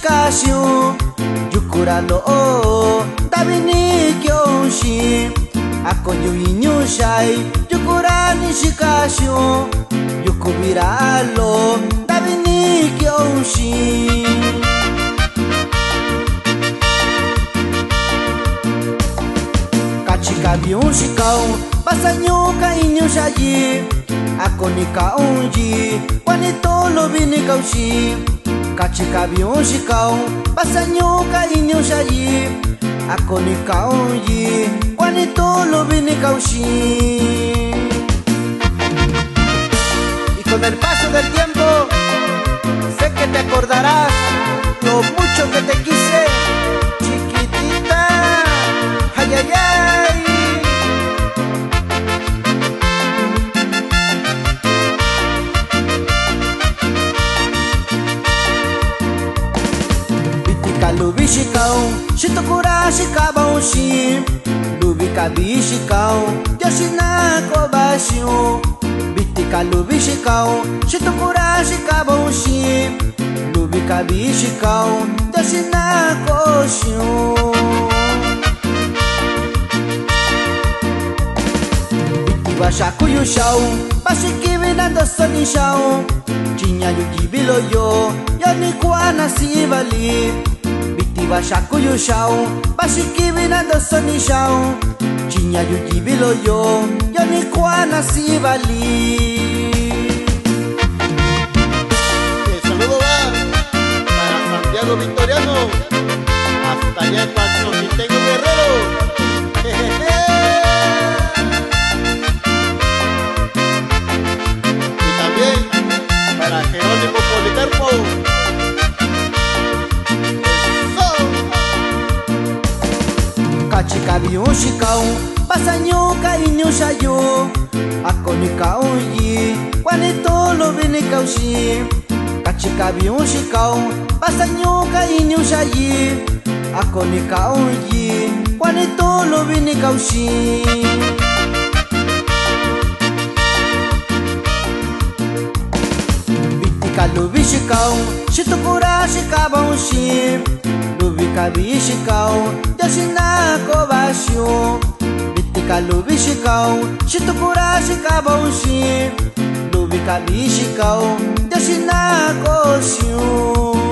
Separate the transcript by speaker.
Speaker 1: shikashu yukuralo davini kyonshi akoyu inyushai yukurani shikashu yukubiralo davini kyonshi kachika byunshikao pasanyuka inyushayi akonika unji wanitolo vinikaushi kachika byunshikao pasanyuka inyushayi akonika unji wanitolo vinikaushi. Y con el paso del tiempo sé que te acordarás lo mucho que te quise, chiquitita. Ay, ay, ay. Lubishikao, shitokura shikabonshi, lubika bishikao, yoshina kobashu. Bitika lubishikao, shitokura shikabonshi, lubika bishikao, yoshina koshu. Bitiwa shakuyushao, bashiki vinando sonishao, chinya yukibilo yo, yonikwana sivali. Bitiwa shakuyushao, bashiki vinando sonishao, chinya yukibilo yo, yonikwana sivali.
Speaker 2: El saludo va para Santiago Victoriano, hasta allá en Guaxoquitengo Guerrero. Y también para Jerónimo Policarpo.
Speaker 1: Kachika byunshikao, pasanyuka inyushayo, akonika unji, wanitolo vinikaushi. Kachika byunshikao, pasanyuka inyushayi, akonika unji, wanitolo vinikaushi. Bitika lubishikao, shitokura shikabonshi, lubika bishikao, yoshina kobashu. Bitika lubishikao, shitokura shikabonshi, lubika bishikao, yoshina koshu.